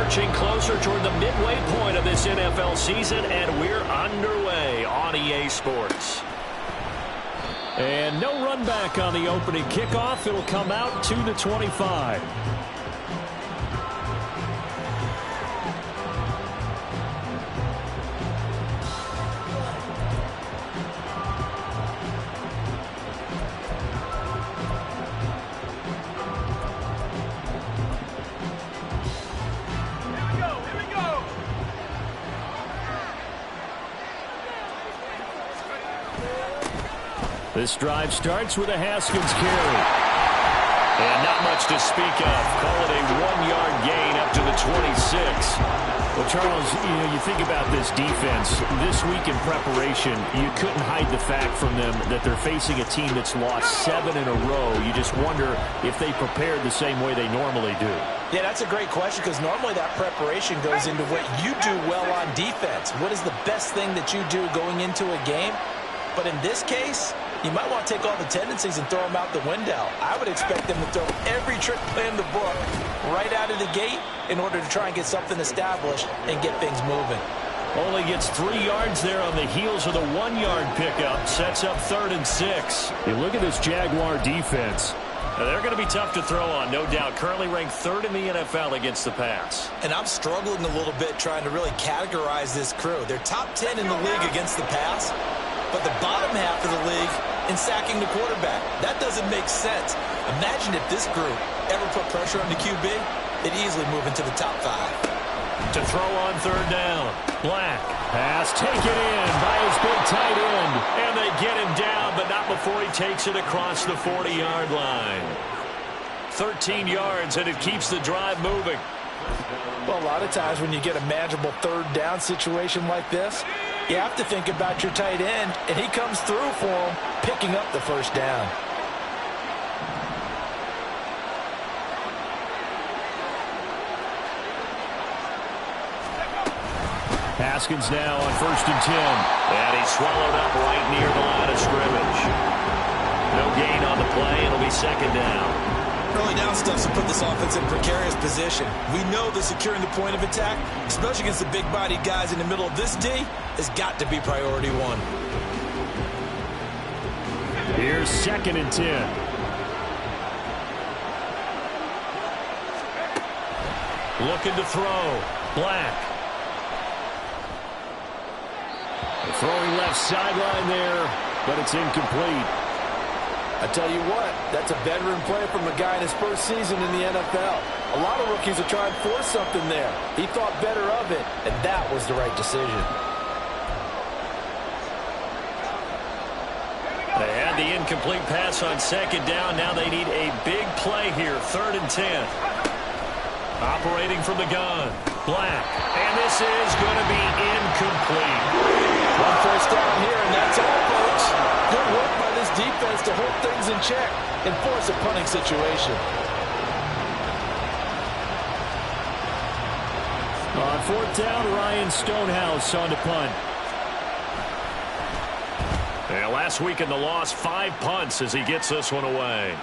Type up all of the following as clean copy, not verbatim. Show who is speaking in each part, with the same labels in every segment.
Speaker 1: Marching closer toward the midway point of this NFL season, and we're underway on EA Sports. And no run back on the opening kickoff. It'll come out to the 25. This drive starts with a Haskins carry. And not much to speak of. Call it a 1-yard gain up to the 26. Well, Charles, you think about this defense. This week in preparation, you couldn't hide the fact from them that they're facing a team that's lost 7 in a row. You just wonder if they prepared the same way they normally do.
Speaker 2: Yeah, that's a great question because normally that preparation goes into what you do well on defense. What is the best thing that you do going into a game? But in this case, you might want to take all the tendencies and throw them out the window. I would expect them to throw every trick play in the book right out of the gate in order to try and get something established and get things moving.
Speaker 1: Only gets 3 yards there on the heels of the 1-yard pickup. Sets up 3rd and 6. You look at this Jaguar defense. Now, they're going to be tough to throw on, no doubt. Currently ranked 3rd in the NFL against the pass.
Speaker 2: And I'm struggling a little bit trying to really categorize this crew. They're top 10 in the league against the pass, but the bottom half of the league in sacking the quarterback. That doesn't make sense. Imagine if this group ever put pressure on the QB, it'd easily move into the top 5.
Speaker 1: To throw on 3rd down. Black. Pass taken in by his big tight end. And they get him down, but not before he takes it across the 40-yard line. 13 yards, and it keeps the drive moving.
Speaker 2: Well, a lot of times when you get a manageable 3rd down situation like this, you have to think about your tight end, and he comes through for him, picking up the 1st down.
Speaker 1: Haskins now on 1st and 10. And he's swallowed up right near the line of scrimmage. No gain on the play. It'll be 2nd down.
Speaker 2: Early down stuffs will put this offense in precarious position. We know that securing the point of attack, especially against the big-bodied guys in the middle of this D, has got to be priority 1.
Speaker 1: Here's 2nd and 10. Looking to throw. Black. Throwing left sideline there, but it's incomplete.
Speaker 2: I tell you what, that's a veteran play from a guy in his first season in the NFL. A lot of rookies are trying to force something there. He thought better of it, and that was the right decision.
Speaker 1: They had the incomplete pass on 2nd down. Now they need a big play here, 3rd and 10. Operating from the gun. Black. And this is going to be incomplete.
Speaker 2: 1 first down here, and that's all, folks. Good work by this defense to hold things in check and force a punting situation.
Speaker 1: On 4th down, Ryan Stonehouse on to punt. And last week in the loss, 5 punts as he gets this one away.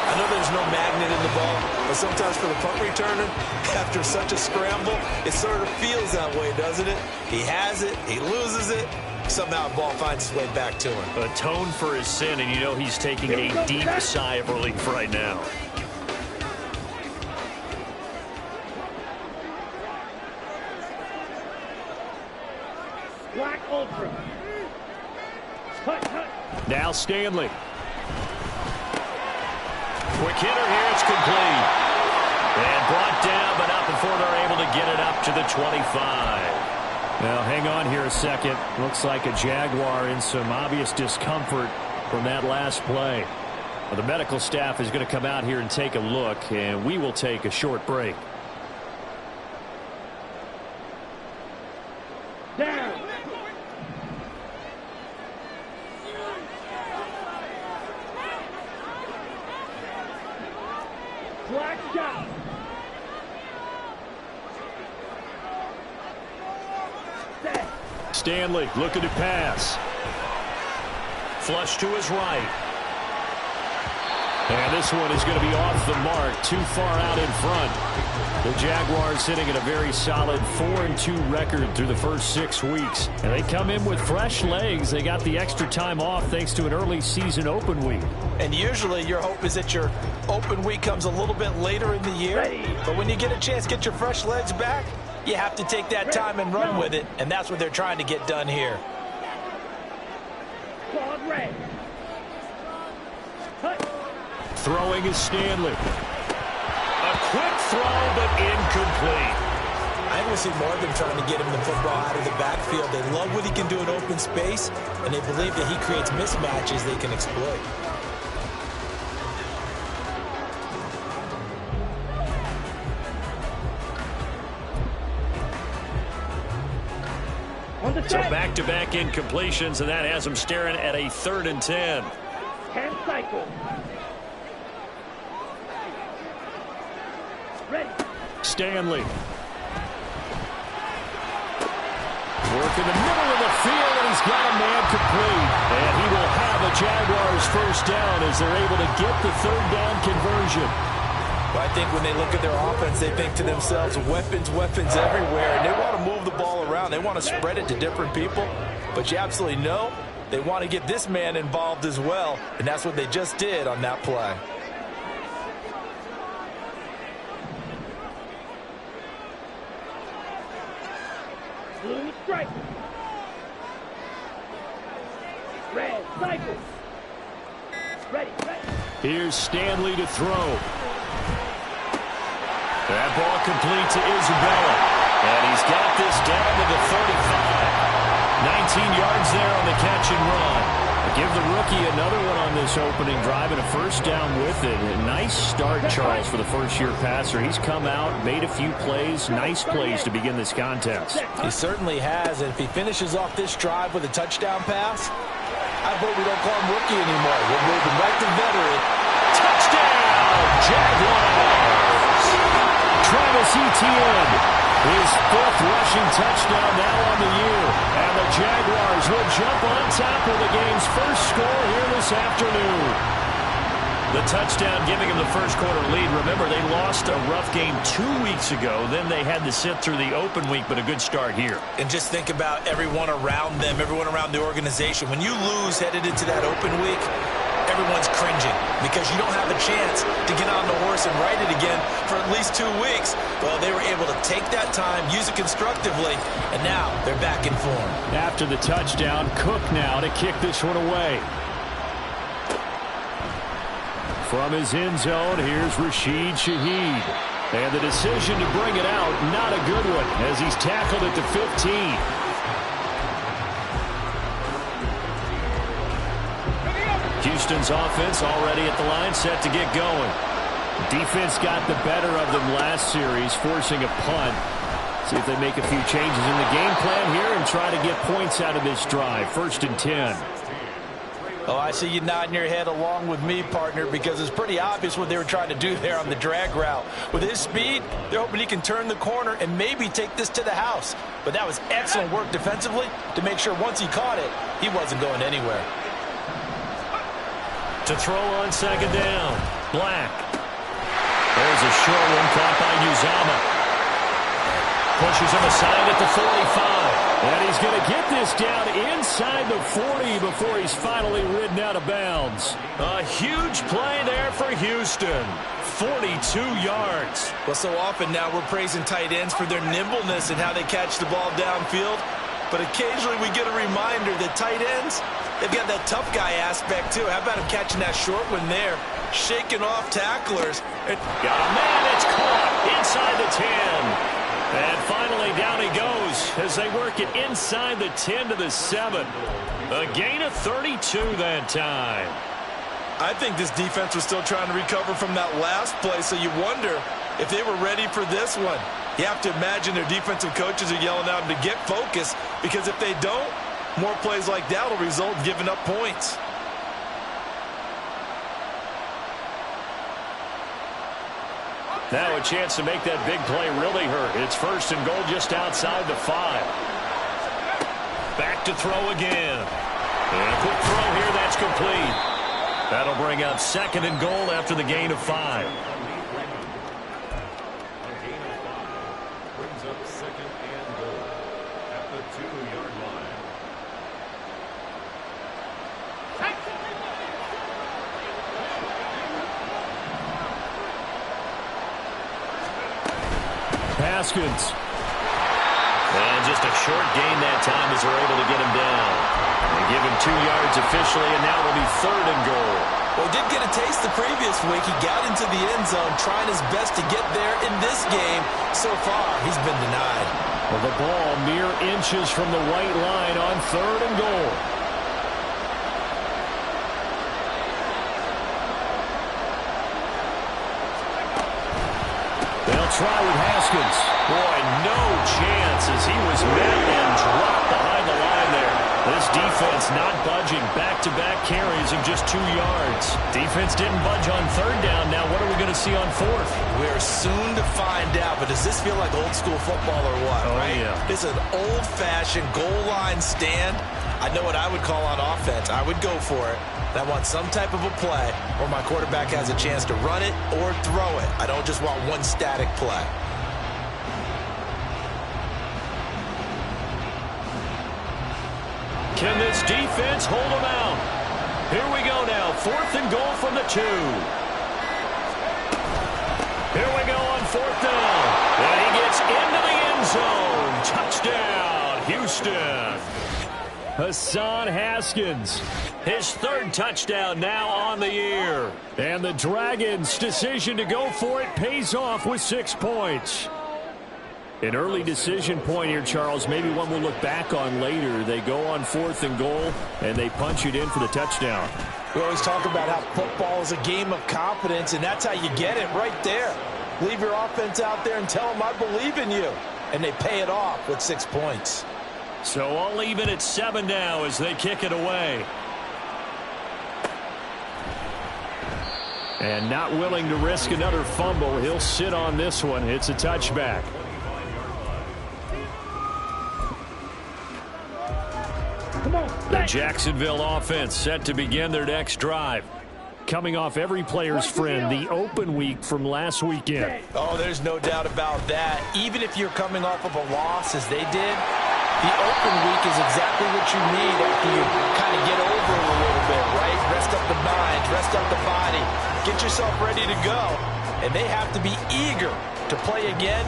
Speaker 2: I know there's no magnet in the ball, but sometimes for the punt returner, after such a scramble, it sort of feels that way, doesn't it? He has it, he loses it, somehow the ball finds its way back to him.
Speaker 1: Atone for his sin, and you know he's taking a deep sigh of relief right now.
Speaker 3: Black Ultra.
Speaker 1: Now Stanley. Quick hitter here, it's complete. And brought down, but not before they're able to get it up to the 25. Now, hang on here a second. Looks like a Jaguar in some obvious discomfort from that last play. Well, the medical staff is going to come out here and take a look, and we will take a short break.
Speaker 3: Down. Black shot.
Speaker 1: Stanley looking to pass. Flush to his right. And this one is going to be off the mark, too far out in front. The Jaguars sitting at a very solid 4-2 record through the first 6 weeks. And they come in with fresh legs. They got the extra time off thanks to an early season open week.
Speaker 2: And usually your hope is that your open week comes a little bit later in the year. But when you get a chance to get your fresh legs back, you have to take that time and run with it. And that's what they're trying to get done here.
Speaker 1: Throwing is Stanley. A quick throw, but incomplete.
Speaker 2: I think we see more of them trying to get him the football out of the backfield. They love what he can do in open space, and they believe that he creates mismatches they can exploit.
Speaker 1: So back-to-back incompletions, and that has him staring at a 3rd and 10.
Speaker 3: 10 cycles. Ready.
Speaker 1: Stanley. Work in the middle of the field, and he's got a man complete. And he will have a Jaguars first down as they're able to get the 3rd down conversion.
Speaker 2: Well, I think when they look at their offense, they think to themselves, weapons, weapons everywhere. And they want to move the ball around. They want to spread it to different people. But you absolutely know they want to get this man involved as well. And that's what they just did on that play.
Speaker 3: Blue strike. Red cycle. Ready.
Speaker 1: Here's Stanley to throw. That ball complete to Isabella. And he's got this down to the 35. 19 yards there on the catch and run. Give the rookie another one on this opening drive and a first down with it. A nice start, Charles, for the first-year passer. He's come out, made a few plays, nice plays to begin this contest.
Speaker 2: He certainly has, and if he finishes off this drive with a touchdown pass, I hope we don't call him rookie anymore. We're moving right to veteran.
Speaker 1: Touchdown, Jaguars! Travis Etienne, his 5th rushing touchdown now on the year. And the Jaguars will jump on top of the game's first score here this afternoon. The touchdown giving him the first quarter lead. Remember, they lost a rough game 2 weeks ago. Then they had to sit through the open week, but a good start here.
Speaker 2: And just think about everyone around them, everyone around the organization. When you lose headed into that open week, everyone's cringing because you don't have a chance to get on the horse and ride it again for at least 2 weeks. Well, they were able to take that time, use it constructively, and now they're back in form.
Speaker 1: After the touchdown, Cook now to kick this one away. From his end zone, here's Rashid Shaheed. And the decision to bring it out, not a good one, as he's tackled at the 15. Houston's offense already at the line, set to get going. Defense got the better of them last series, forcing a punt. See if they make a few changes in the game plan here and try to get points out of this drive. 1st and 10.
Speaker 2: Oh, I see you nodding your head along with me, partner, because it's pretty obvious what they were trying to do there on the drag route. With his speed, they're hoping he can turn the corner and maybe take this to the house. But that was excellent work defensively to make sure once he caught it, he wasn't going anywhere.
Speaker 1: To throw on 2nd down, Black. There's a short one caught by Uzama. Pushes him aside at the 45. And he's going to get this down inside the 40 before he's finally ridden out of bounds. A huge play there for Houston. 42 yards.
Speaker 2: Well, so often now we're praising tight ends for their nimbleness and how they catch the ball downfield. But occasionally we get a reminder that tight ends, they've got that tough guy aspect too. How about him catching that short one there, shaking off tacklers.
Speaker 1: Got a man, it's caught inside the 10. And finally down he goes as they work it inside the 10 to the 7. A gain of 32 that time.
Speaker 2: I think this defense was still trying to recover from that last play, so you wonder if they were ready for this one. You have to imagine their defensive coaches are yelling at them to get focused, because if they don't, more plays like that will result in giving up points.
Speaker 1: Now a chance to make that big play really hurt. It's 1st and goal just outside the 5. Back to throw again. And a quick throw here, that's complete. That'll bring up 2nd and goal after the gain of 5.
Speaker 4: Brings up 2nd and goal at the 2-yard line.
Speaker 1: Haskins. And just a short gain that time as they're able to get him down. They give him 2 yards officially, and now it'll be 3rd and goal.
Speaker 2: Well, he did get a taste the previous week. He got into the end zone, trying his best to get there in this game. So far, he's been denied.
Speaker 1: Well, the ball mere inches from the white line on 3rd and goal. They'll try with Haskins. Boy, no chance as he was met and dropped behind the line there. This defense not budging. Back-to-back carries of just 2 yards. Defense didn't budge on 3rd down. Now what are we going to see on 4th?
Speaker 2: We're soon to find out, but does this feel like old school football or what, right?
Speaker 1: Yeah.
Speaker 2: This is an old-fashioned goal line stand. I know what I would call on offense. I would go for it. I want some type of a play where my quarterback has a chance to run it or throw it. I don't just want one static play.
Speaker 1: Can this defense hold them out? Here we go now. 4th and goal from the 2. Here we go on 4th down. And he gets into the end zone. Touchdown, Houston. Hassan Haskins, his 3rd touchdown now on the year. And the Dragons' decision to go for it pays off with 6 points. An early decision point here, Charles, maybe one we'll look back on later. They go on 4th and goal, and they punch it in for the touchdown.
Speaker 2: We always talk about how football is a game of confidence, and that's how you get it right there. Leave your offense out there and tell them I believe in you. And they pay it off with 6 points.
Speaker 1: So I'll leave it at 7 now as they kick it away. And not willing to risk another fumble. He'll sit on this one. It's a touchback. The Jacksonville offense set to begin their next drive. Coming off every player's friend, the open week from last weekend.
Speaker 2: Oh, there's no doubt about that. Even if you're coming off of a loss as they did, the open week is exactly what you need after you kind of get over it a little bit, right? Rest up the mind, rest up the body, get yourself ready to go. And they have to be eager to play again,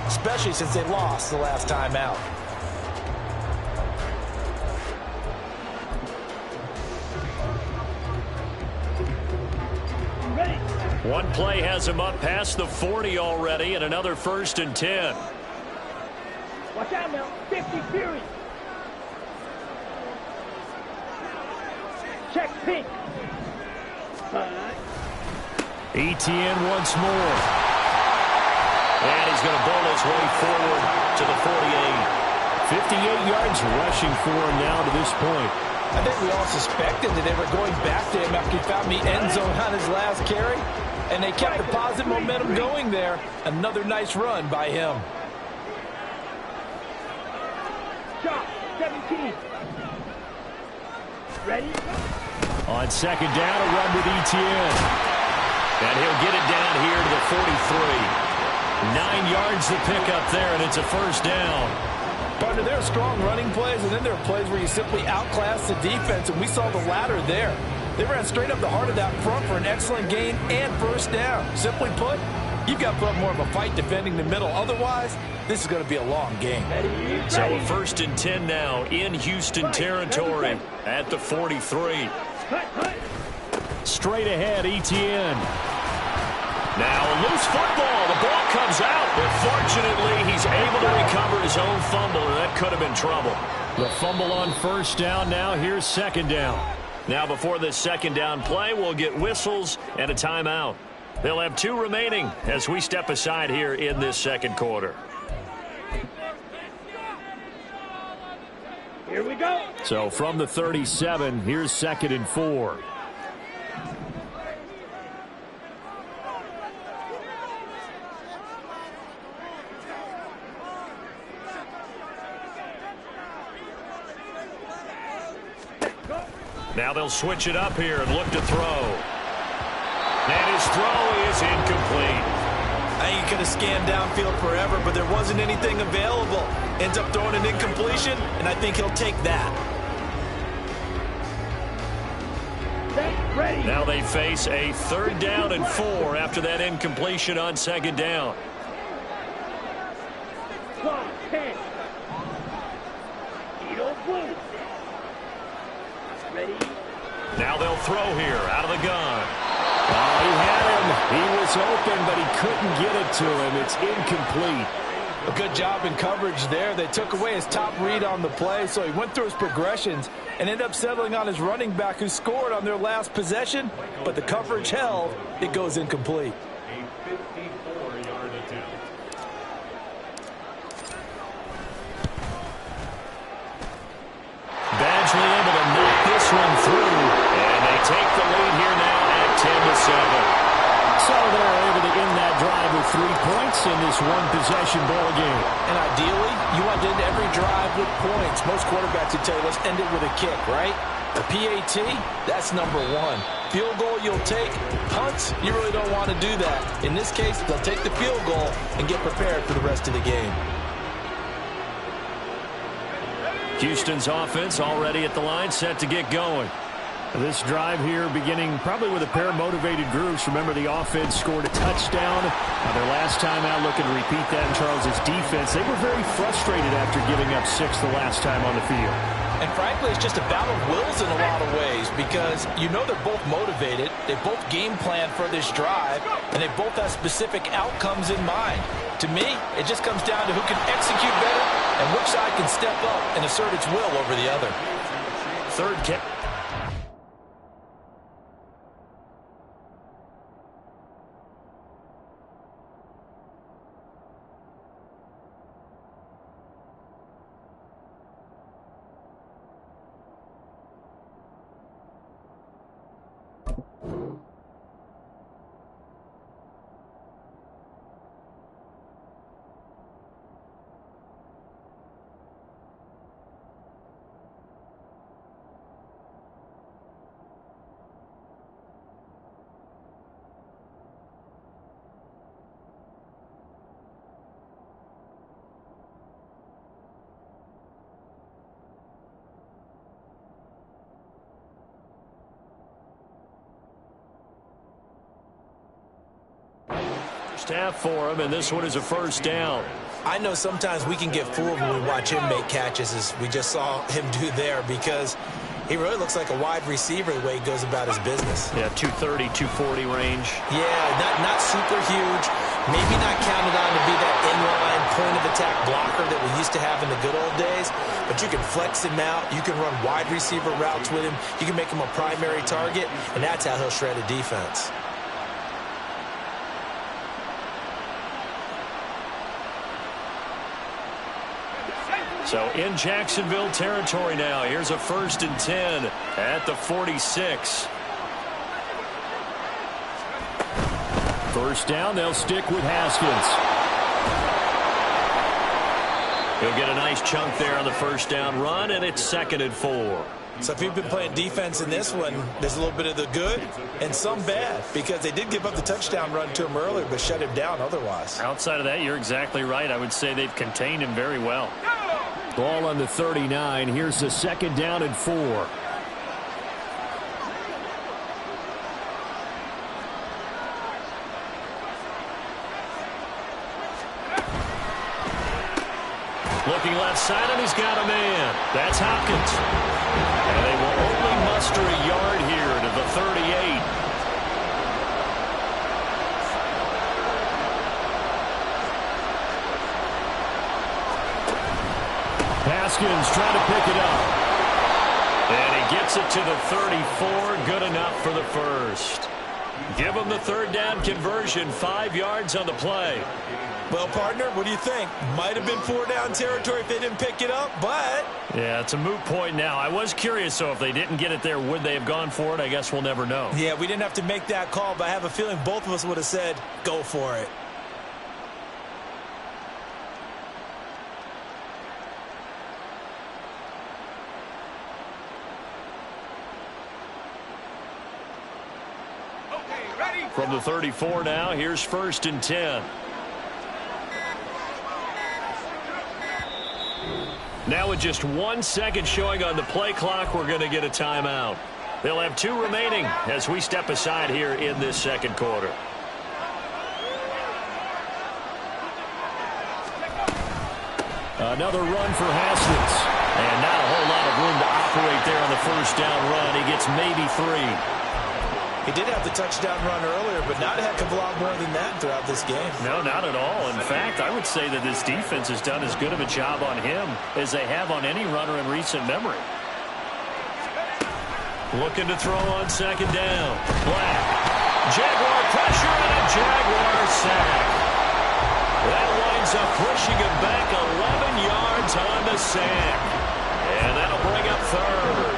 Speaker 2: especially since they lost the last time out.
Speaker 1: One play has him up past the 40 already, and another 1st and 10.
Speaker 3: Watch out now. 50 period. Check pink.
Speaker 1: Etienne once more. And he's going to bowl his way forward to the 48. 58 yards rushing for him now to this point.
Speaker 2: I think we all suspected that they were going back to him after he found the end zone on his last carry. And they kept the positive momentum going there. Another nice run by him.
Speaker 3: Shot. 17. Ready?
Speaker 1: On 2nd down, a run with Etienne. And he'll get it down here to the 43. 9 yards to pick up there, and it's a 1st down.
Speaker 2: Partner, there are strong running plays, and then there are plays where you simply outclass the defense, and we saw the latter there. They ran straight up the heart of that front for an excellent gain and 1st down. Simply put, you've got to put up more of a fight defending the middle. Otherwise, this is going to be a long game.
Speaker 1: So a 1st and 10 now in Houston territory at the 43. Straight ahead, Etienne. Now a loose football. The ball comes out, but fortunately he's able to recover his own fumble, and that could have been trouble. The fumble on 1st down. Now here's 2nd down. Now before this 2nd down play, we'll get whistles and a timeout. They'll have 2 remaining as we step aside here in this 2nd quarter.
Speaker 3: Here we go.
Speaker 1: So from the 37, here's 2nd and 4. Now they'll switch it up here and look to throw. And his throw is incomplete.
Speaker 2: I think he could have scanned downfield forever, but there wasn't anything available. Ends up throwing an incompletion, and I think he'll take that.
Speaker 3: Ready.
Speaker 1: Now they face a 3rd down and 4 after that incompletion on 2nd down.
Speaker 3: 10. Ready.
Speaker 1: Now they'll throw here out of the gun. Oh, he had him. He was open, but he couldn't get it to him. It's incomplete.
Speaker 2: A good job in coverage there. They took away his top read on the play, so he went through his progressions and ended up settling on his running back who scored on their last possession, but the coverage held. It goes incomplete.
Speaker 4: A 54-yard attempt.
Speaker 1: Badgley able to knock this one through, and they take the lead here now at 10-7. So they're able to end that drive with 3 points in this one-possession ball game.
Speaker 2: And ideally, you want to end every drive with points. Most quarterbacks would tell you, let's end it with a kick, right? A PAT, that's number 1. Field goal you'll take. Punts, you really don't want to do that. In this case, they'll take the field goal and get prepared for the rest of the game.
Speaker 1: Houston's offense already at the line, set to get going. This drive here beginning probably with a pair of motivated groups. Remember, the offense scored a touchdown. Their last time out, looking to repeat that in Charles' defense. They were very frustrated after giving up 6 the last time on the field.
Speaker 2: And frankly, it's just a battle of wills in a lot of ways because you know they're both motivated. They both game plan for this drive, and they both have specific outcomes in mind. To me, it just comes down to who can execute better and which side can step up and assert its will over the other.
Speaker 1: Third catch. First half for him, and this one is a 1st down.
Speaker 2: I know sometimes we can get fooled when we watch him make catches, as we just saw him do there, because he really looks like a wide receiver the way he goes about his business.
Speaker 1: Yeah, 230, 240 range.
Speaker 2: Yeah, not super huge. Maybe not counted on to be that inline point-of-attack blocker that we used to have in the good old days, but you can flex him out. You can run wide receiver routes with him. You can make him a primary target, and that's how he'll shred a defense.
Speaker 1: So in Jacksonville territory now. Here's a 1st and 10 at the 46. 1st down, they'll stick with Haskins. He'll get a nice chunk there on the 1st down run, and it's 2nd and 4.
Speaker 2: So if you've been playing defense in this one, there's a little bit of the good and some bad, because they did give up the touchdown run to him earlier, but shut him down otherwise.
Speaker 1: Outside of that, you're exactly right. I would say they've contained him very well. Ball on the 39. Here's the 2nd down and 4. Looking left side, and he's got a man. That's Hopkins. And they will only muster a yard here to the 38. Haskins trying to pick it up. And he gets it to the 34. Good enough for the 1st. Give him the 3rd down conversion. 5 yards on the play.
Speaker 2: Well, partner, what do you think? Might have been 4 down territory if they didn't pick it up, but...
Speaker 1: Yeah, it's a moot point now. I was curious, so if they didn't get it there, would they have gone for it? I guess we'll never know.
Speaker 2: Yeah, we didn't have to make that call, but I have a feeling both of us would have said, go for it.
Speaker 1: From the 34 now, here's 1st and 10. Now with just 1 second showing on the play clock, we're going to get a timeout. They'll have 2 remaining as we step aside here in this second quarter. Another run for Haskins. And not a whole lot of room to operate there on the first down run. He gets maybe 3.
Speaker 2: He did have the touchdown run earlier, but not a heck of a lot more than that throughout this game.
Speaker 1: No, not at all. In fact, I would say that this defense has done as good of a job on him as they have on any runner in recent memory. Looking to throw on 2nd down. Black. Jaguar pressure and a Jaguar sack. That winds up pushing him back 11 yards on the sack. And that'll bring up 3rd.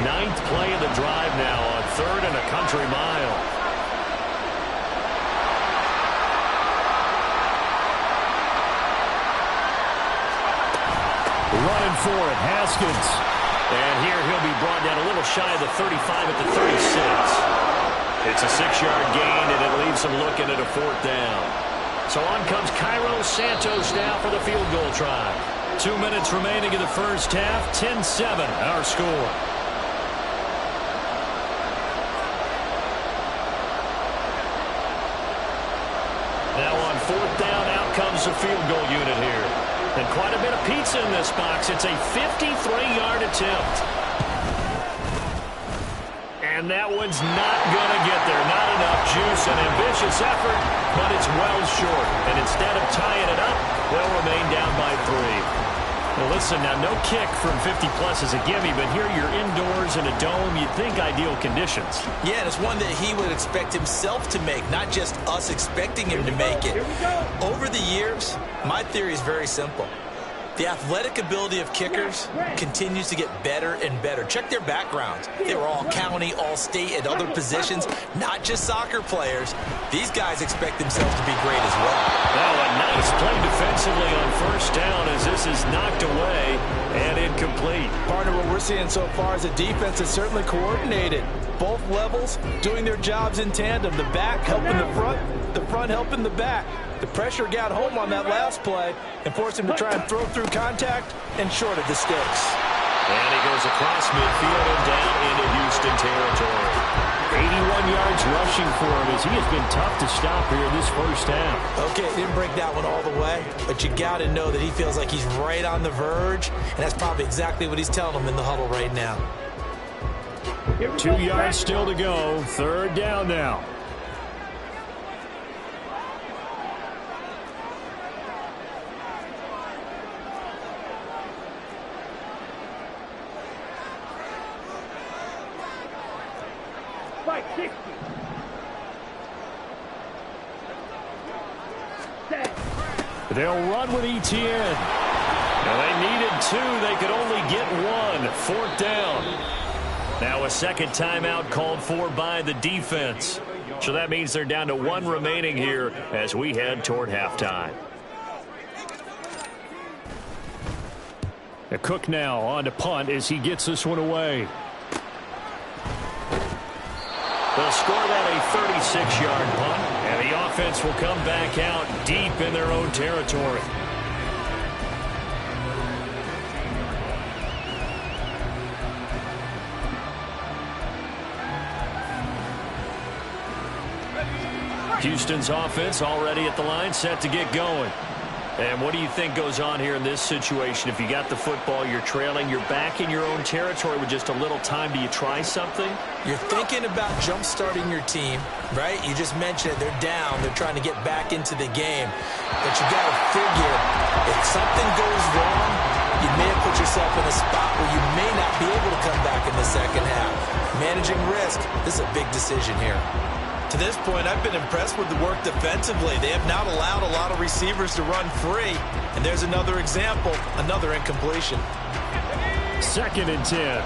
Speaker 1: 9th play of the drive now on 3rd and a country mile. Running for it, Haskins. And here he'll be brought down a little shy of the 35 at the 36. It's a 6-yard gain, and it leaves him looking at a 4th down. So on comes Cairo Santos now for the field goal try. 2 minutes remaining in the first half. 10-7 our score. Now on 4th down, out comes the field goal unit here. And quite a bit of pizza in this box. It's a 53-yard attempt. And that one's not going to get there. Not enough juice, an ambitious effort, but it's well short. And instead of tying it up, they'll remain down by 3. Well, listen, now no kick from 50-plus is a gimme, but here you're indoors in a dome. You'd think ideal conditions.
Speaker 2: Yeah, and it's one that he would expect himself to make, not just us expecting him to make it. Over the years, my theory is very simple. The athletic ability of kickers continues to get better and better. Check their backgrounds. They were all county, all state, at other positions, not just soccer players. These guys expect themselves to be great as well.
Speaker 1: Now a nice play defensively on 1st down as this is knocked away and incomplete.
Speaker 2: Partner, what we're seeing so far is a defense that's certainly coordinated. Both levels doing their jobs in tandem. The back helping the front helping the back. The pressure got home on that last play and forced him to try and throw through contact and short of the sticks.
Speaker 1: And he goes across midfield and down into Houston territory. 81 yards rushing for him as he has been tough to stop here this first half.
Speaker 2: Okay, didn't break that one all the way, but you got to know that he feels like he's right on the verge, and that's probably exactly what he's telling them in the huddle right now.
Speaker 1: 2 yards still to go. 3rd down now.
Speaker 3: Fight 60.
Speaker 1: They'll run with ETN. Now they needed 2. They could only get 1. 4th down. Now a second timeout called for by the defense. So that means they're down to 1 remaining here as we head toward halftime. Cook now on to punt as he gets this one away. They'll score that a 36-yard punt, and the offense will come back out deep in their own territory. Houston's offense already at the line, set to get going. And what do you think goes on here in this situation? If you got the football, you're trailing, you're back in your own territory with just a little time. Do you try something?
Speaker 2: You're thinking about jump-starting your team, right? You just mentioned it. They're down. They're trying to get back into the game. But you got to figure if something goes wrong, you may have put yourself in a spot where you may not be able to come back in the second half. Managing risk, this is a big decision here. To this point, I've been impressed with the work defensively. They have not allowed a lot of receivers to run free. And there's another example, another incompletion.
Speaker 1: 2nd and 10.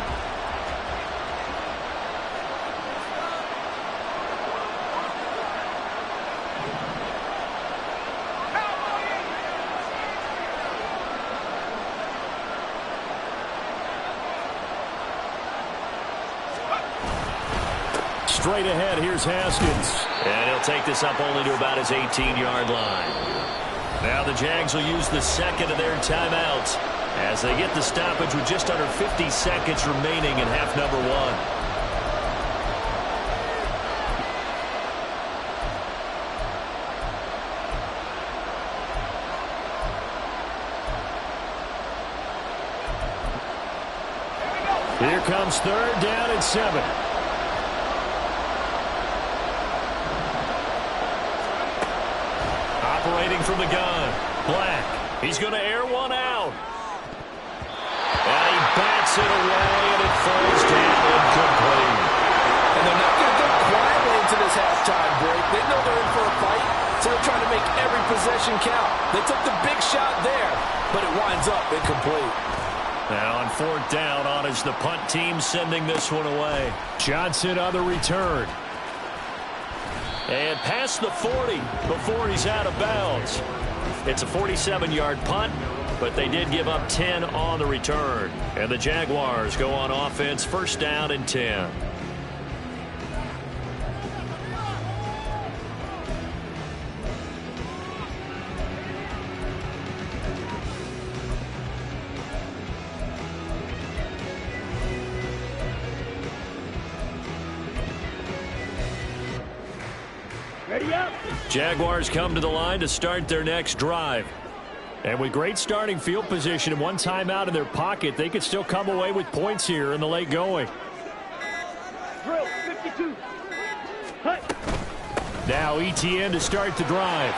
Speaker 1: straight ahead. Here's Haskins. And he'll take this up only to about his 18-yard line. Now the Jags will use the second of their timeouts as they get the stoppage with just under 50 seconds remaining in half number one. Here comes third down and 7. Operating from the gun. Black. He's going to air one out. And he bats it away, and it falls down incomplete.
Speaker 2: And they're not going to go quietly into this halftime break. They know they're in for a fight, so they're trying to make every possession count. They took the big shot there, but it winds up incomplete.
Speaker 1: Now on fourth down, on is the punt team sending this one away. Johnson on the return. And past the 40 before he's out of bounds. It's a 47-yard punt, but they did give up 10 on the return. And the Jaguars go on offense, first down and 10.
Speaker 3: Ready up.
Speaker 1: Jaguars come to the line to start their next drive. And with great starting field position and one timeout in their pocket, they could still come away with points here in the late going.
Speaker 3: Drill 52. Hut.
Speaker 1: Now ETN to start the drive.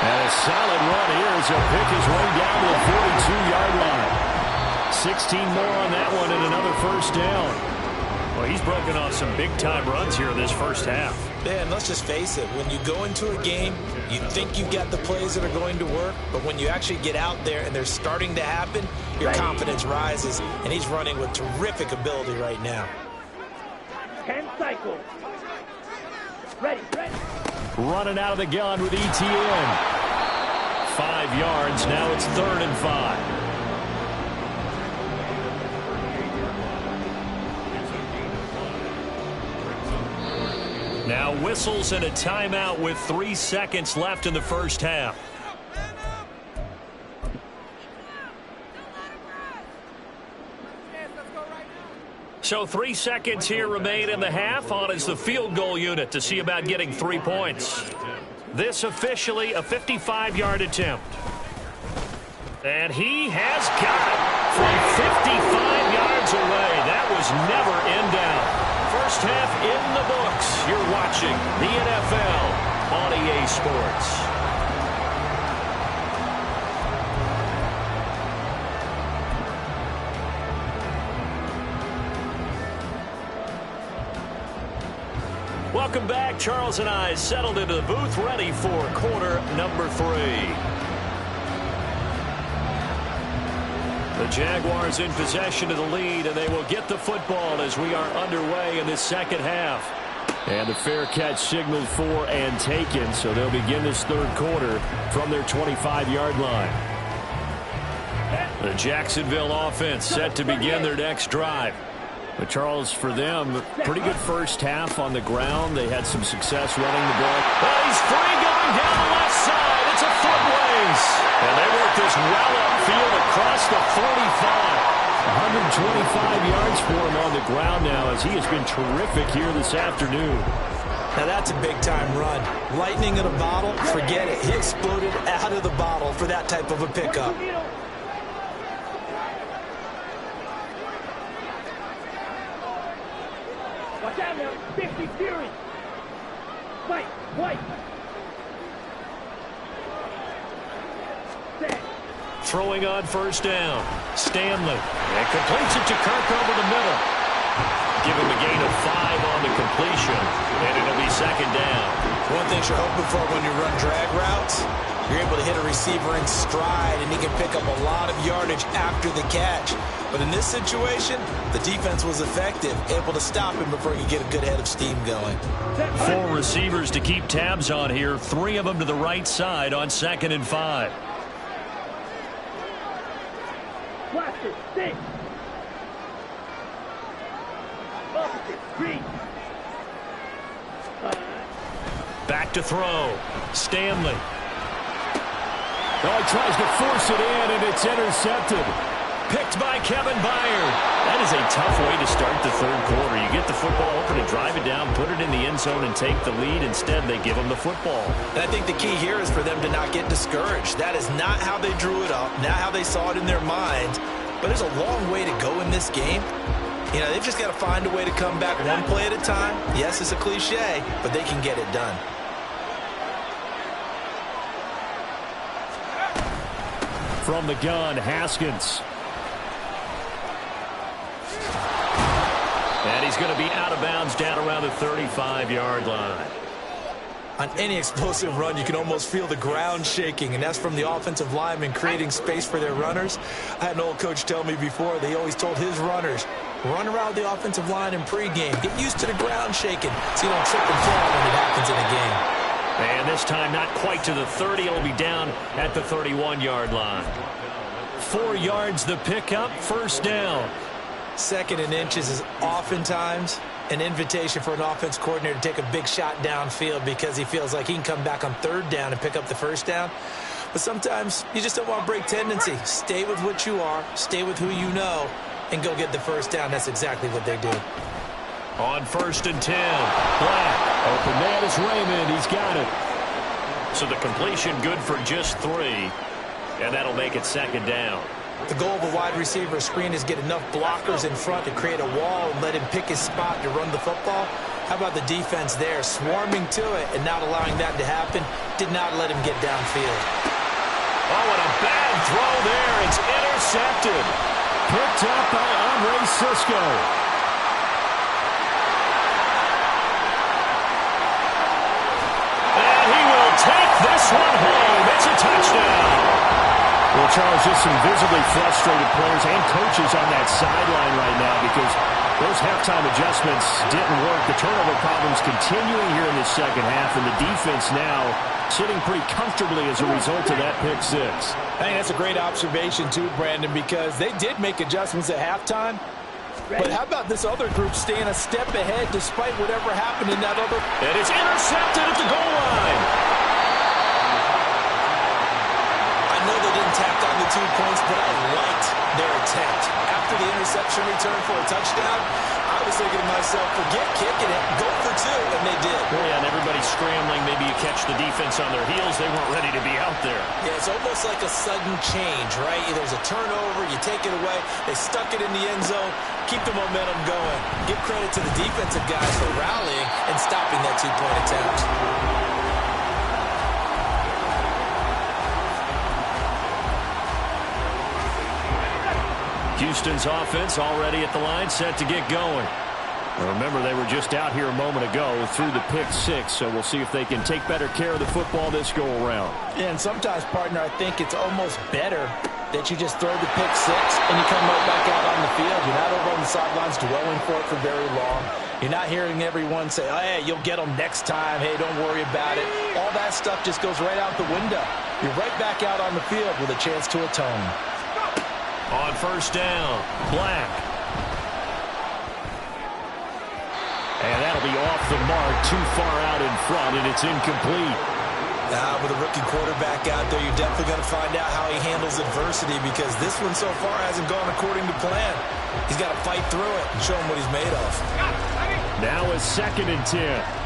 Speaker 1: And a solid run here as he'll pick his way down to the 42-yard line. 16 more on that one and another first down. Well, he's broken off some big-time runs here in this first half.
Speaker 2: Yeah, and let's just face it. When you go into a game, you think you've got the plays that are going to work, but when you actually get out there and they're starting to happen, your confidence rises, and he's running with terrific ability right now.
Speaker 3: 10 cycles. Ready.
Speaker 1: Running out of the gun with ETN. 5 yards. Now it's 3rd and 5. Now whistles and a timeout with 3 seconds left in the first half. So 3 seconds here remain in the half. On is the field goal unit to see about getting 3 points. This officially a 55-yard attempt. And he has got it from 55 yards away. That was never in doubt. First half in the books. You're watching the NFL on EA Sports. Welcome back. Charles and I settled into the booth, ready for quarter number 3. The Jaguars in possession of the lead, and they will get the football as we are underway in this second half. And a fair catch signaled for and taken, so they'll begin this third quarter from their 25-yard line. The Jacksonville offense set to begin their next drive. But Charles, for them, pretty good first half on the ground. They had some success running the ball. Oh, he's free going down the left side. It's a foot race. And they work this well upfield across the 45. 125 yards for him on the ground now as he has been terrific here this afternoon.
Speaker 2: Now that's a big-time run. Lightning in a bottle, forget it. He exploded out of the bottle for that type of a pickup.
Speaker 3: Watch out now. 50 Fury. White. Set.
Speaker 1: Throwing on first down. Stanley. And completes it to Kirk over the middle. Give him a gain of 5 on the completion. And it'll be second down.
Speaker 2: One thing you're hoping for when you run drag routes, you're able to hit a receiver in stride, and he can pick up a lot of yardage after the catch. But in this situation, the defense was effective, able to stop him before he could get a good head of steam going.
Speaker 1: 4 receivers to keep tabs on here. 3 of them to the right side on 2nd and 5.
Speaker 3: Blaster, 6. Opposite. Read.
Speaker 1: Back to throw. Stanley. Oh, he tries to force it in, and it's intercepted. Picked by Kevin Byard. That is a tough way to start the third quarter. You get the football open and drive it down, put it in the end zone, and take the lead. Instead, they give them the football.
Speaker 2: And I think the key here is for them to not get discouraged. That is not how they drew it up, not how they saw it in their mind. But there's a long way to go in this game. You know, they've just got to find a way to come back one play at a time. Yes, it's a cliche, but they can get it done.
Speaker 1: From the gun, Haskins. And he's going to be out of bounds down around the 35-yard line.
Speaker 2: On any explosive run, you can almost feel the ground shaking, and that's from the offensive linemen creating space for their runners. I had an old coach tell me before, they always told his runners, run around the offensive line in pregame. Get used to the ground shaking so you don't trip and fall when it happens in a game.
Speaker 1: And this time not quite to the 30. It'll be down at the 31-yard line. 4 yards the pickup, first down.
Speaker 2: 2nd and inches is oftentimes an invitation for an offense coordinator to take a big shot downfield because he feels like he can come back on 3rd down and pick up the first down. But sometimes you just don't want to break tendency. Stay with what you are, stay with who you know, and go get the first down. That's exactly what they did.
Speaker 1: On 1st and 10, Black. Open man is Raymond. He's got it. So the completion good for just 3. And that'll make it 2nd down.
Speaker 2: The goal of a wide receiver screen is get enough blockers in front to create a wall and let him pick his spot to run the football. How about the defense there, swarming to it and not allowing that to happen? Did not let him get downfield.
Speaker 1: Oh, and a bad throw there. It's intercepted. Picked up by Andre Sisco. And he will take this one home. It's a touchdown. Well, Charles, just some visibly frustrated players and coaches on that sideline right now because those halftime adjustments didn't work. The turnover problems continuing here in the second half, and the defense now sitting pretty comfortably as a result of that pick 6.
Speaker 5: I think that's a great observation, too, Brandon, because they did make adjustments at halftime. But how about this other group staying a step ahead despite whatever happened in that other...
Speaker 1: And it's intercepted at the goal line.
Speaker 2: I know they didn't tack on the 2 points, but I liked their attempt. After the interception return for a touchdown, I was thinking to myself, forget kicking it, go for 2, and they did.
Speaker 1: Well, yeah, and everybody's scrambling. Maybe you catch the defense on their heels. They weren't ready to be out there.
Speaker 2: Yeah, it's almost like a sudden change, right? There's a turnover, you take it away, they stuck it in the end zone, keep the momentum going. Give credit to the defensive guys for rallying and stopping that 2-point attempt.
Speaker 1: Houston's offense already at the line, set to get going. Remember, they were just out here a moment ago through the pick 6, so we'll see if they can take better care of the football this go-around.
Speaker 5: Yeah, and sometimes, partner, I think it's almost better that you just throw the pick 6 and you come right back out on the field. You're not over on the sidelines dwelling for it for very long. You're not hearing everyone say, oh, hey, you'll get them next time. Hey, don't worry about it. All that stuff just goes right out the window. You're right back out on the field with a chance to atone.
Speaker 1: On 1st down, Black. And that'll be off the mark, too far out in front, and it's incomplete.
Speaker 2: With a rookie quarterback out there, you're definitely going to find out how he handles adversity because this one so far hasn't gone according to plan. He's got to fight through it and show him what he's made of.
Speaker 1: Now a 2nd and 10.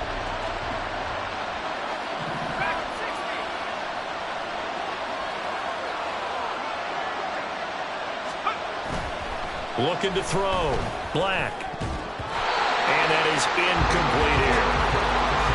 Speaker 1: Looking to throw. Black. And that is incomplete here.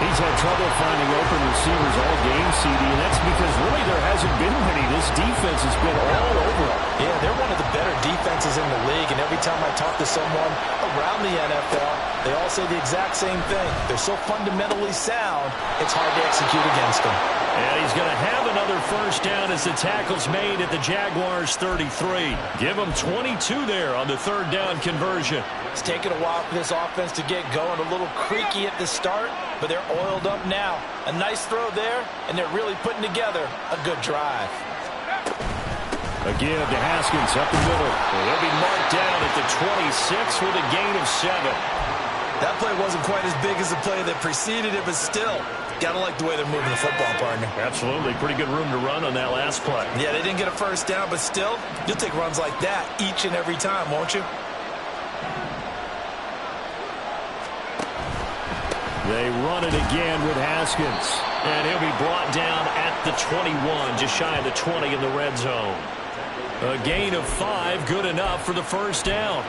Speaker 1: He's had trouble finding open receivers all game, CD, and that's because really there hasn't been many. This defense has been all over him.
Speaker 2: Yeah, they're one of the better defenses in the league, and every time I talk to someone around the NFL, they all say the exact same thing. They're so fundamentally sound, it's hard to execute against them.
Speaker 1: And he's going to have another first down as the tackle's made at the Jaguars' 33. Give them 22 there on the 3rd down conversion.
Speaker 5: It's taken a while for this offense to get going. A little creaky at the start, but they're oiled up now. A nice throw there, and they're really putting together a good drive.
Speaker 1: A give to Haskins up the middle. Well, they'll be marked down at the 26 with a gain of 7.
Speaker 2: That play wasn't quite as big as the play that preceded it, but still, got to like the way they're moving the football, partner.
Speaker 1: Absolutely. Pretty good room to run on that last play.
Speaker 2: Yeah, they didn't get a first down, but still, you'll take runs like that each and every time, won't you?
Speaker 1: They run it again with Haskins. And he'll be brought down at the 21, just shy of the 20 in the red zone. A gain of 5, good enough for the first down.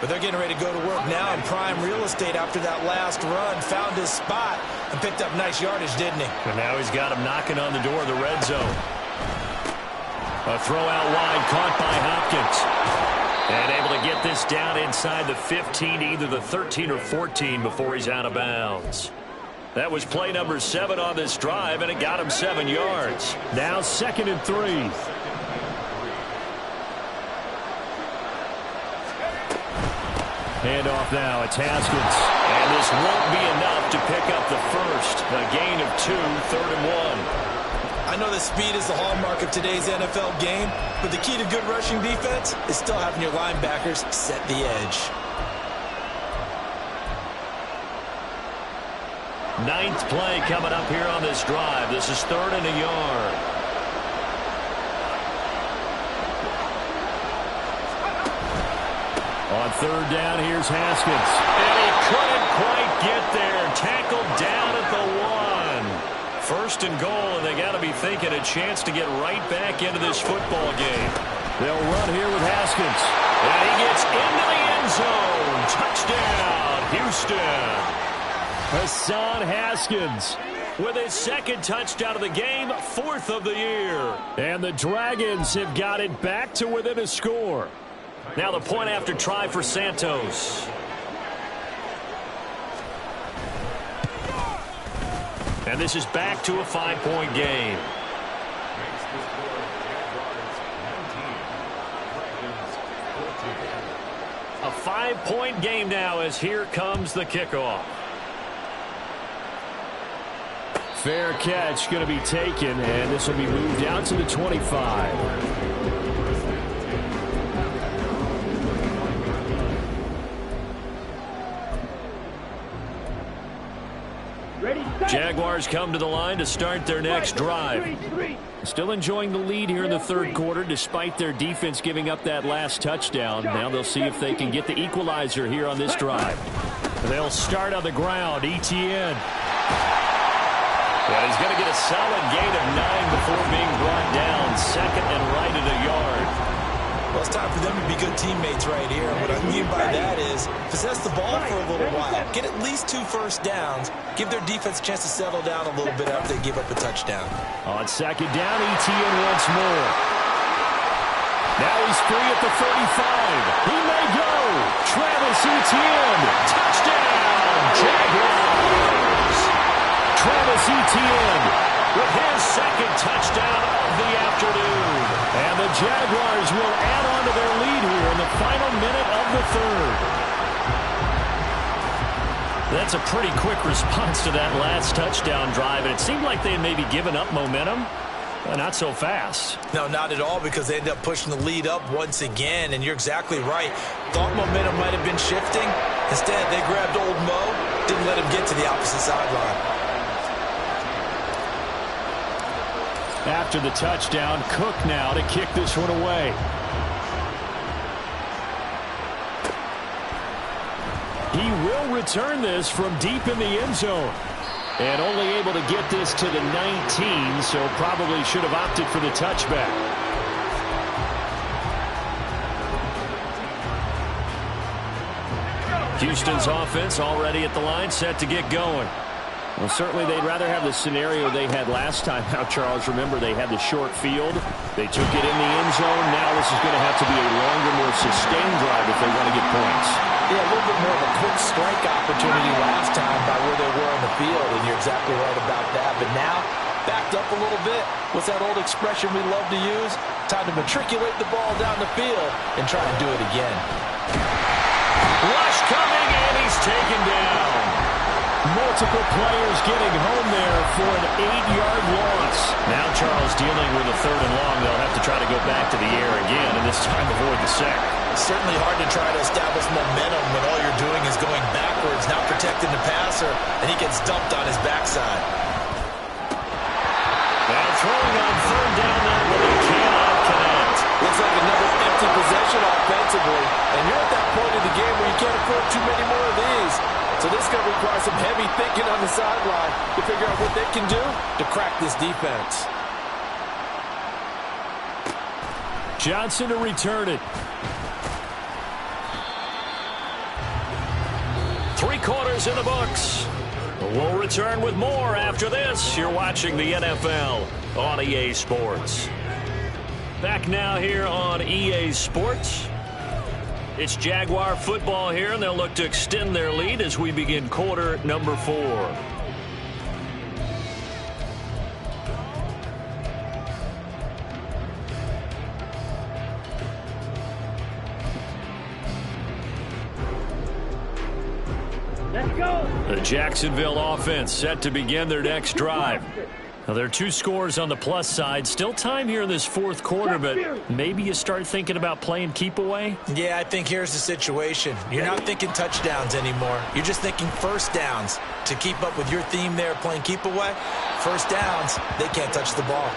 Speaker 2: But they're getting ready to go to work now in prime real estate after that last run. Found his spot and picked up nice yardage, didn't he?
Speaker 1: And now he's got him knocking on the door of the red zone. A throw out wide caught by Hopkins. And able to get this down inside the 15, either the 13 or 14 before he's out of bounds. That was play number 7 on this drive, and it got him 7 yards. Now 2nd and 3. Handoff now, it's Haskins. And this won't be enough to pick up the first. A gain of 2, 3rd and 1.
Speaker 2: I know that speed is the hallmark of today's NFL game, but the key to good rushing defense is still having your linebackers set the edge.
Speaker 1: 9th play coming up here on this drive. This is 3rd and a yard. On 3rd down, here's Haskins. And he couldn't quite get there. Tackled down at the 1. 1st and goal, and they got to be thinking a chance to get right back into this football game. They'll run here with Haskins. And he gets into the end zone. Touchdown, Houston. Hassan Haskins with his 2nd touchdown of the game, 4th of the year. And the Dragons have got it back to within a score. Now the point after try for Santos. And this is back to a 5-point game. A 5-point game now as here comes the kickoff. Fair catch going to be taken, and this will be moved out to the 25. Jaguars come to the line to start their next drive. Still enjoying the lead here in the 3rd quarter despite their defense giving up that last touchdown. Now they'll see if they can get the equalizer here on this drive. They'll start on the ground. Etienne. And he's going to get a solid gain of 9 before being brought down. 2nd and right at a yard.
Speaker 2: Well, it's time for them to be good teammates right here. And what I mean by that is possess the ball for a little while. Get at least 2 first downs. Give their defense a chance to settle down a little bit after they give up a touchdown.
Speaker 1: On 2nd down, Etienne once more. Now he's free at the 35. He may go. Travis Etienne. Touchdown, Jaguars. Travis Etienne with his 2nd touchdown of the afternoon. And the Jaguars will add on to their lead here in the final minute of the 3rd. That's a pretty quick response to that last touchdown drive, and it seemed like they had maybe given up momentum. Not so fast.
Speaker 2: No, not at all, because they ended up pushing the lead up once again, and you're exactly right. Thought momentum might have been shifting. Instead, they grabbed old Mo, didn't let him get to the opposite sideline.
Speaker 1: After the touchdown, Cook now to kick this one away. He will return this from deep in the end zone. And only able to get this to the 19, so probably should have opted for the touchback. Houston's offense already at the line, set to get going. Well, certainly they'd rather have the scenario they had last time. Now, Charles, remember, they had the short field. They took it in the end zone. Now this is going to have to be a longer, more sustained drive if they want to get points.
Speaker 2: Yeah, a little bit more of a quick strike opportunity last time by where they were on the field, and you're exactly right about that. But now, backed up a little bit. What's that old expression we love to use? Time to matriculate the ball down the field and try to do it again.
Speaker 1: Rush coming, and he's taken down. Multiple players getting home there for an 8-yard loss. Now Charles dealing with a 3rd and long. They'll have to try to go back to the air again, and this time avoid the sack.
Speaker 2: Certainly hard to try to establish momentum when all you're doing is going backwards, not protecting the passer, and he gets dumped on his backside.
Speaker 1: Now throwing on third down there, but he cannot connect.
Speaker 5: Looks like another empty possession offensively, and you're at that point in the game where you can't afford too many more of these. So this is going to require some heavy thinking on the sideline to figure out what they can do to crack this defense.
Speaker 1: Johnson to return it. 3 quarters in the books. We'll return with more after this. You're watching the NFL on EA Sports. Back now here on EA Sports. It's Jaguar football here, and they'll look to extend their lead as we begin quarter number 4.
Speaker 3: Let's go.
Speaker 1: The Jacksonville offense set to begin their next drive. Now, there are 2 scores on the plus side. Still time here in this 4th quarter, but maybe you start thinking about playing keep away?
Speaker 2: Yeah, I think here's the situation. You're not thinking touchdowns anymore. You're just thinking first downs. To keep up with your theme there, playing keep away, first downs, they can't touch the ball.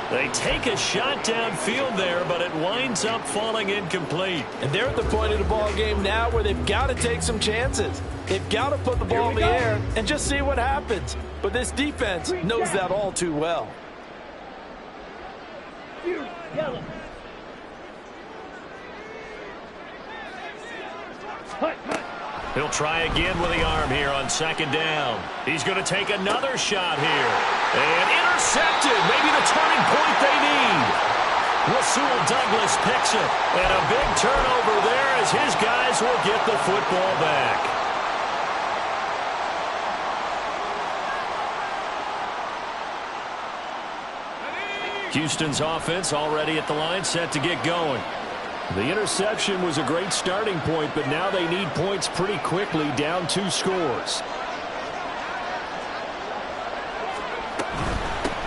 Speaker 1: They take a shot downfield there, but it winds up falling incomplete.
Speaker 5: And they're at the point of the ball game now where they've got to take some chances. They've got to put the ball in the air and just see what happens. But this defense knows that all too well.
Speaker 3: Yellow.
Speaker 1: He'll try again with the arm here on 2nd down. He's going to take another shot here. And intercepted. Maybe the turning point they need. Rasul Douglas picks it. And a big turnover there as his guys will get the football back. Houston's offense already at the line, set to get going. The interception was a great starting point, but now they need points pretty quickly, down 2 scores.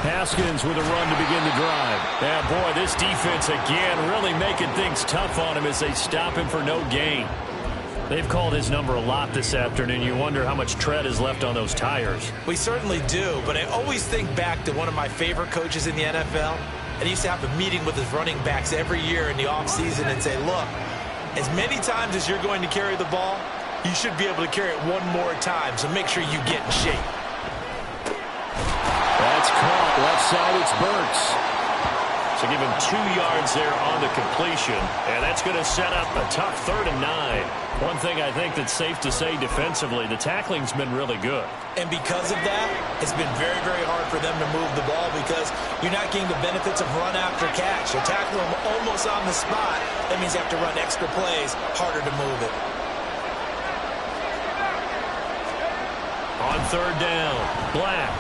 Speaker 1: Haskins with a run to begin the drive. And boy, this defense again really making things tough on him as they stop him for no gain. They've called his number a lot this afternoon. You wonder how much tread is left on those tires.
Speaker 2: We certainly do, but I always think back to one of my favorite coaches in the NFL. And he used to have a meeting with his running backs every year in the offseason and say, look, as many times as you're going to carry the ball, you should be able to carry it one more time, so make sure you get in shape.
Speaker 1: That's caught. Left side, it's Burks. So give him 2 yards there on the completion, and that's going to set up a tough 3rd and 9. One thing I think that's safe to say defensively, the tackling's been really good.
Speaker 2: And because of that, it's been very, very hard for them to move the ball because you're not getting the benefits of run after catch. You're tackling them almost on the spot. That means you have to run extra plays, harder to move it.
Speaker 1: On 3rd down, Black.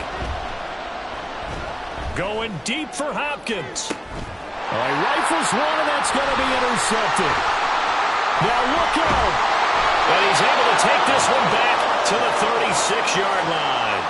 Speaker 1: Going deep for Hopkins. All right, rifles one, and that's going to be intercepted. Now look out. And he's able to take this one back to the 36-yard line.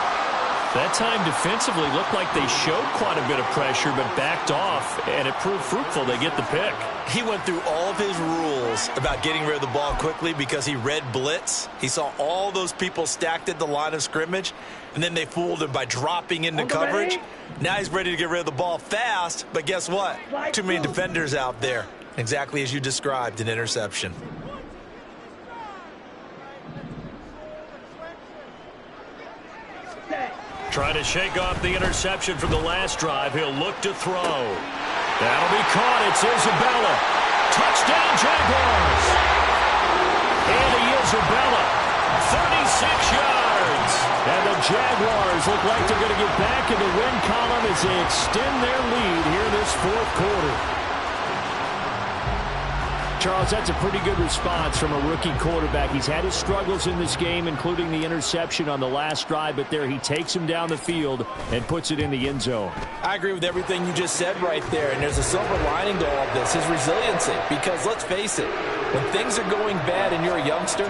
Speaker 1: That time defensively looked like they showed quite a bit of pressure but backed off, and it proved fruitful. They get the pick.
Speaker 2: He went through all of his rules about getting rid of the ball quickly because he read blitz. He saw all those people stacked at the line of scrimmage, and then they fooled him by dropping into coverage. Now he's ready to get rid of the ball fast, but guess what? Too many defenders out there. Exactly as you described, an interception.
Speaker 1: Trying to shake off the interception from the last drive. He'll look to throw. That'll be caught. It's Isabella. Touchdown, Jaguars. And Isabella, 36 yards. And the Jaguars look like they're going to get back in the win column as they extend their lead here this 4th quarter. Charles, that's a pretty good response from a rookie quarterback. He's had his struggles in this game, including the interception on the last drive, but there he takes him down the field and puts it in the end zone.
Speaker 5: I agree with everything you just said right there, and there's a silver lining to all of this, his resiliency. Because let's face it, when things are going bad and you're a youngster,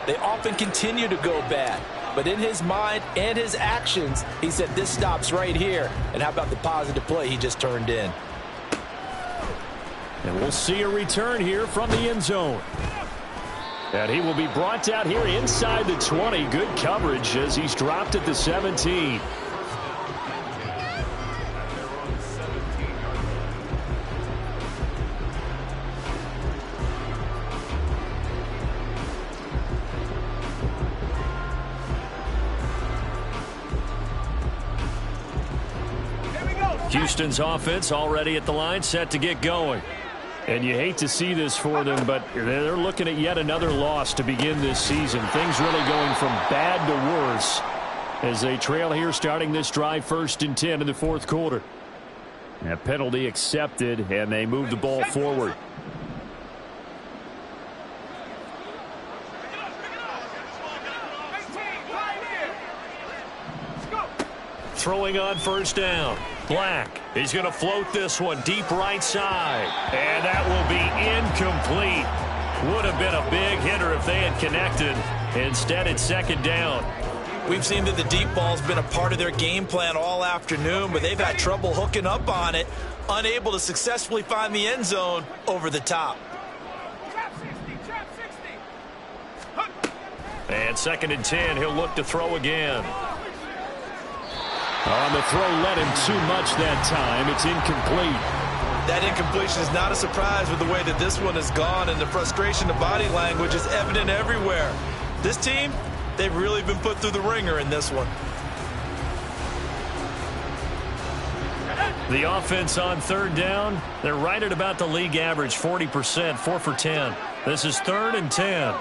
Speaker 5: they often continue to go bad. But in his mind and his actions, he said, this stops right here. And how about the positive play he just turned in?
Speaker 1: And we'll see a return here from the end zone. And he will be brought out here inside the 20. Good coverage as he's dropped at the 17. Houston's offense already at the line, set to get going. And you hate to see this for them, but they're looking at yet another loss to begin this season. Things really going from bad to worse as they trail here starting this drive 1st and 10 in the 4th quarter. A penalty accepted, and they move the ball forward. Throwing on 1st down. Black. He's going to float this one deep right side. And that will be incomplete. Would have been a big hitter if they had connected. Instead, it's 2nd down.
Speaker 2: We've seen that the deep ball's been a part of their game plan all afternoon, but they've had trouble hooking up on it, unable to successfully find the end zone over the top.
Speaker 1: And 2nd and 10, he'll look to throw again. The throw led him too much that time. It's incomplete.
Speaker 2: That incompletion is not a surprise with the way that this one has gone, and the frustration of body language is evident everywhere. This team, they've really been put through the ringer in this one.
Speaker 1: The offense on 3rd down, they're right at about the league average, 40%, 4 for 10. This is 3rd and 10.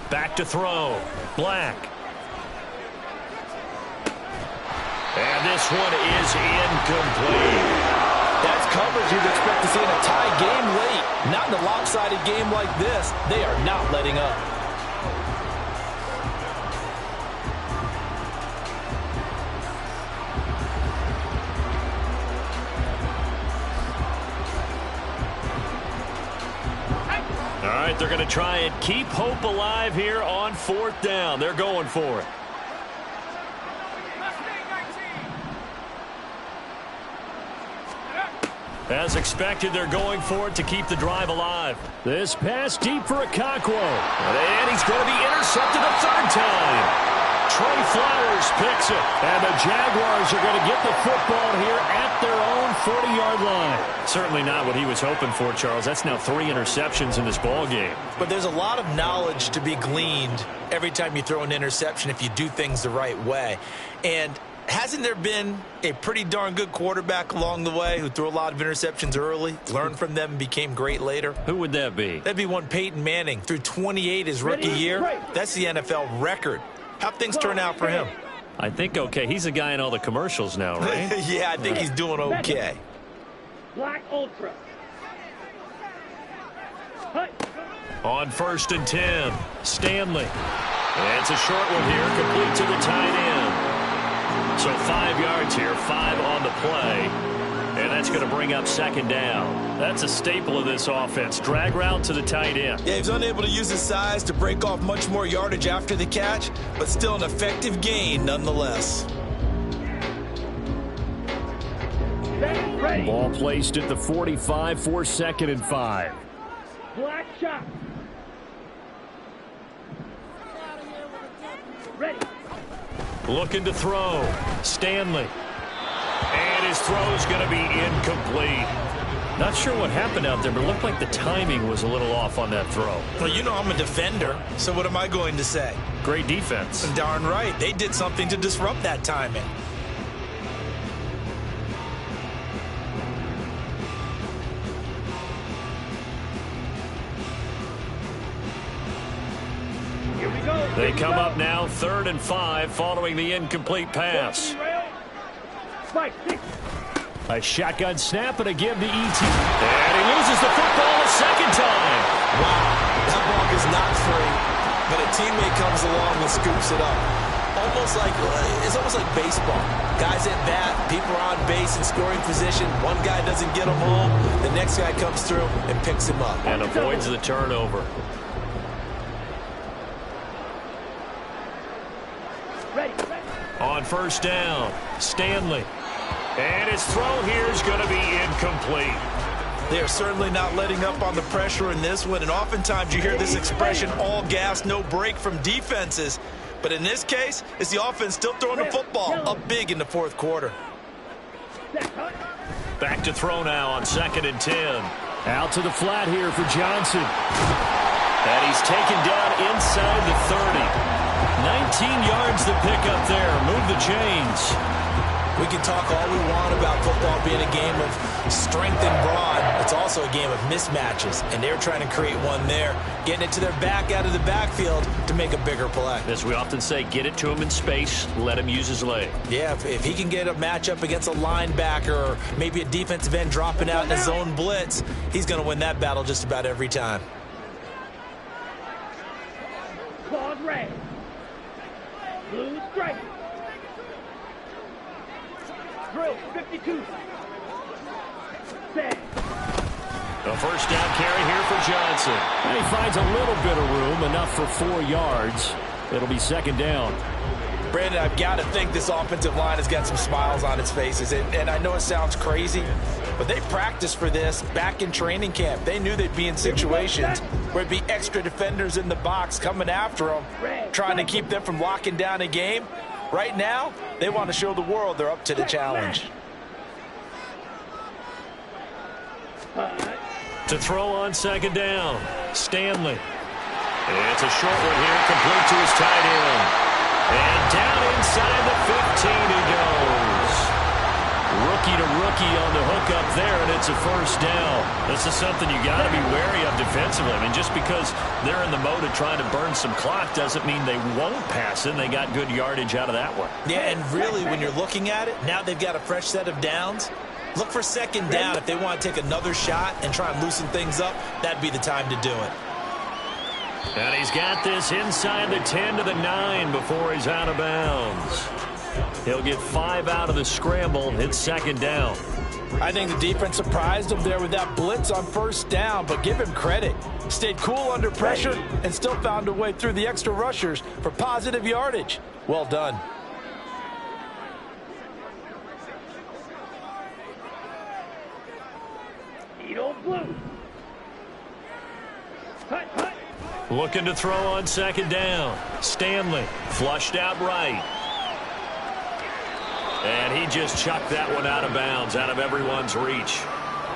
Speaker 1: Back to throw. Black. And this one is incomplete.
Speaker 2: That's coverage you'd expect to see in a tie game late. Not in a lopsided game like this. They are not letting up.
Speaker 1: All right, they're going to try and keep hope alive here on 4th down. They're going for it. As expected, they're going for it to keep the drive alive. This pass deep for Whrock21. And he's going to be intercepted a 3rd time. Trey Flowers picks it. And the Jaguars are going to get the football here at their own 40-yard line. Certainly not what he was hoping for, Charles. That's now 3 interceptions in this ball game.
Speaker 2: But there's a lot of knowledge to be gleaned every time you throw an interception if you do things the right way. And hasn't there been a pretty darn good quarterback along the way who threw a lot of interceptions early, learned from them, and became great later?
Speaker 1: Who would that be?
Speaker 2: That'd be one Peyton Manning. Threw 28 his rookie year. That's the NFL record. How'd things turn out for him?
Speaker 1: I think okay. He's a guy in all the commercials now, right?
Speaker 2: Yeah, I think he's doing okay.
Speaker 3: Black Ultra.
Speaker 1: On 1st and 10, Stanley. And it's a short one here, complete to the tight end. So 5 yards here, 5 on the play. And that's going to bring up 2nd down. That's a staple of this offense. Drag route to the tight end.
Speaker 2: Yeah, he's unable to use his size to break off much more yardage after the catch, but still an effective gain nonetheless.
Speaker 1: Ball placed at the 45 for 2nd and 5.
Speaker 3: Black shot. Ready.
Speaker 1: Looking to throw. Stanley. And his throw's going to be incomplete. Not sure what happened out there, but it looked like the timing was a little off on that throw.
Speaker 2: Well, you know I'm a defender, so what am I going to say?
Speaker 1: Great defense.
Speaker 2: Darn right. They did something to disrupt that timing.
Speaker 3: Here we go.
Speaker 1: They come up now 3rd and 5 following the incomplete pass.
Speaker 3: Spike, 6.
Speaker 1: A shotgun snap and a give to E.T. And he loses the football a 2nd time.
Speaker 2: Wow, that ball is not free, but a teammate comes along and scoops it up. It's almost like baseball. Guys at bat, people are on base in scoring position. One guy doesn't get him home. The next guy comes through and picks him up.
Speaker 1: And avoids the turnover.
Speaker 3: Ready.
Speaker 1: On first down, Stanley. And his throw here is going to be incomplete.
Speaker 5: They are certainly not letting up on the pressure in this one, and oftentimes you hear this expression, all gas, no break from defenses. But in this case, it's the offense still throwing the football up big in the fourth quarter.
Speaker 1: Back to throw now on 2nd and 10. Out to the flat here for Johnson. And he's taken down inside the 30. 19 yards to pick up there. Move the chains.
Speaker 5: We can talk all we want about football being a game of strength and brawn. It's also a game of mismatches, and they're trying to create one there, getting it to their back out of the backfield to make a bigger play.
Speaker 1: As we often say, get it to him in space, let him use his leg.
Speaker 5: Yeah, if he can get a matchup against a linebacker or maybe a defensive end dropping out in a zone blitz, he's going to win that battle just about every time.
Speaker 3: Claude red. Blue stripe. Drill 52. Set.
Speaker 1: A first down carry here for Johnson. And he finds a little bit of room, enough for 4 yards. It'll be 2nd down.
Speaker 5: Brandon, I've got to think this offensive line has got some smiles on its faces. And I know it sounds crazy, but they practiced for this back in training camp. They knew they'd be in situations where it'd be extra defenders in the box coming after them, trying to keep them from locking down a game. Right now, they want to show the world they're up to the challenge.
Speaker 1: To throw on 2nd down, Stanley. It's a short one here, complete to his tight end. And down inside the 15 he goes. Rookie to rookie on the hook up there, and it's a first down. This is something you got to be wary of defensively. I mean, just because they're in the mode of trying to burn some clock doesn't mean they won't pass it. They got good yardage out of that one.
Speaker 5: Yeah, and really, when you're looking at it, now they've got a fresh set of downs. Look for 2nd down. If they want to take another shot and try and loosen things up, that'd be the time to do it.
Speaker 1: And he's got this inside the 10 to the 9 before he's out of bounds. He'll get 5 out of the scramble. It's 2nd down.
Speaker 5: I think the defense surprised him there with that blitz on first down, but give him credit. Stayed cool under pressure and still found a way through the extra rushers for positive yardage. Well done.
Speaker 3: Edo blue. Hut, hut.
Speaker 1: Looking to throw on 2nd down. Stanley flushed out right. And he just chucked that one out of bounds, out of everyone's reach.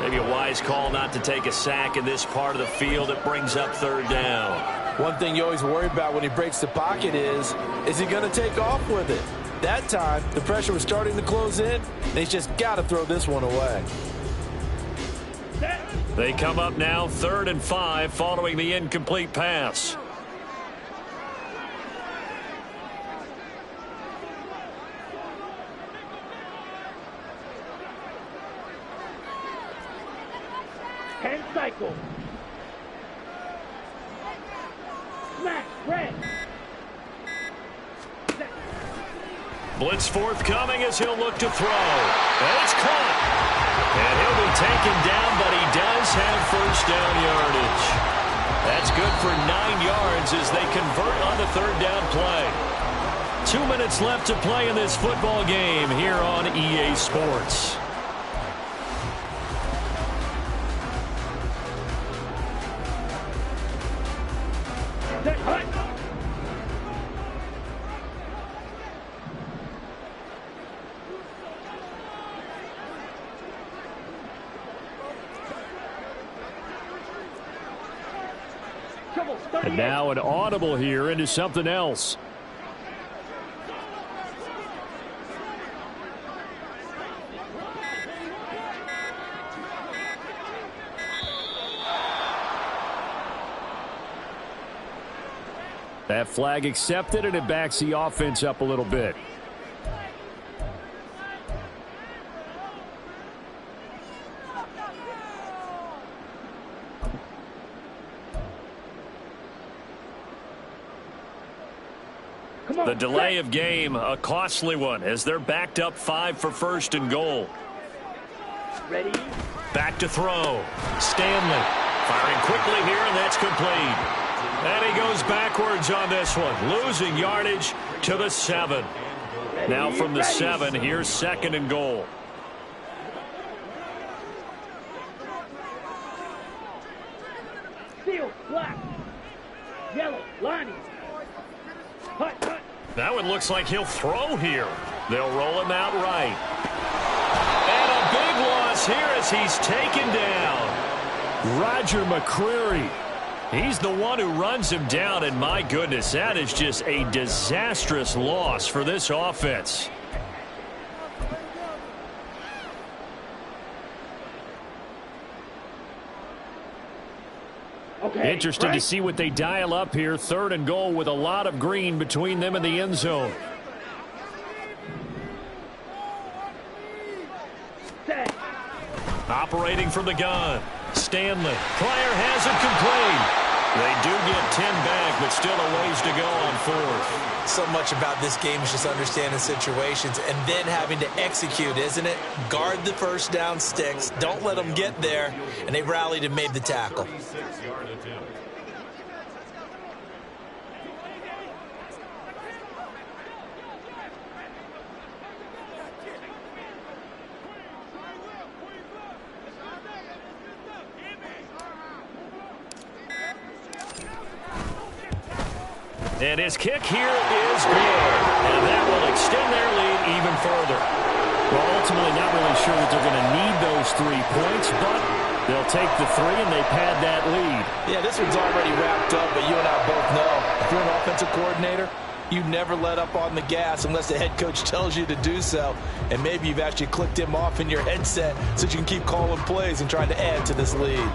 Speaker 1: Maybe a wise call not to take a sack in this part of the field. It brings up 3rd down.
Speaker 5: One thing you always worry about when he breaks the pocket is he going to take off with it? That time, the pressure was starting to close in. He's just got to throw this one away.
Speaker 1: They come up now 3rd and 5 following the incomplete pass.
Speaker 3: Hand cycle. Smack red.
Speaker 1: Blitz forthcoming as he'll look to throw. And it's caught. And he'll be taken down, but he does have first down yardage. That's good for 9 yards as they convert on the 3rd down play. 2 minutes left to play in this football game here on EA Sports. And now an audible here into something else. That flag accepted, and it backs the offense up a little bit. The delay of game, a costly one, as they're backed up 5 for 1st and goal.
Speaker 3: Ready?
Speaker 1: Back to throw. Stanley firing quickly here, and that's complete. And he goes backwards on this one, losing yardage to the 7. Now from the 7, here's 2nd and goal.
Speaker 3: Seal, black. Yellow, lining. Hut, hut.
Speaker 1: That one looks like he'll throw here. They'll roll him out right. And a big loss here as he's taken down. Roger McCreary. He's the one who runs him down, and my goodness, that is just a disastrous loss for this offense.
Speaker 3: Okay,
Speaker 1: Interested
Speaker 3: right.
Speaker 1: to see what they dial up here. 3rd and goal with a lot of green between them and the end zone.
Speaker 3: Set.
Speaker 1: Operating from the gun. Stanley. Pryor has it complete. They do get 10 back, but still a ways to go on 4th.
Speaker 2: So much about this game is just understanding situations and then having to execute, isn't it? Guard the first down sticks. Don't let them get there. And they rallied and made the tackle.
Speaker 4: 36-yard attempt.
Speaker 1: And his kick here is good. And that will extend their lead even further. Well, ultimately not really sure that they're going to need those 3 points, but they'll take the 3 and they pad that lead.
Speaker 5: Yeah, this one's already wrapped up, but you and I both know if you're an offensive coordinator, you never let up on the gas unless the head coach tells you to do so. And maybe you've actually clicked him off in your headset so you can keep calling plays and trying to add to this lead.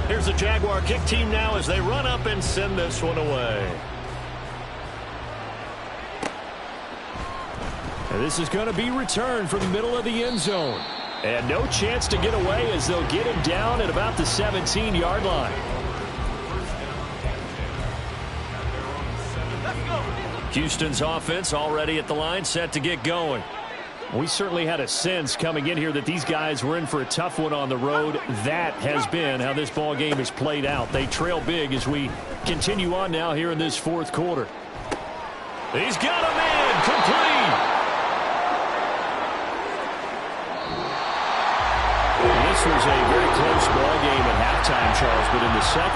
Speaker 1: Here's the Jaguar kick team now as they run up and send this one away. And this is going to be returned from the middle of the end zone. And no chance to get away as they'll get him down at about the 17-yard line. Houston's offense already at the line, set to get going. We certainly had a sense coming in here that these guys were in for a tough one on the road. That has been how this ball game has played out. They trail big as we continue on now here in this 4th quarter. He's got a man complete. This was a very close ball game at halftime, Charles, but in the second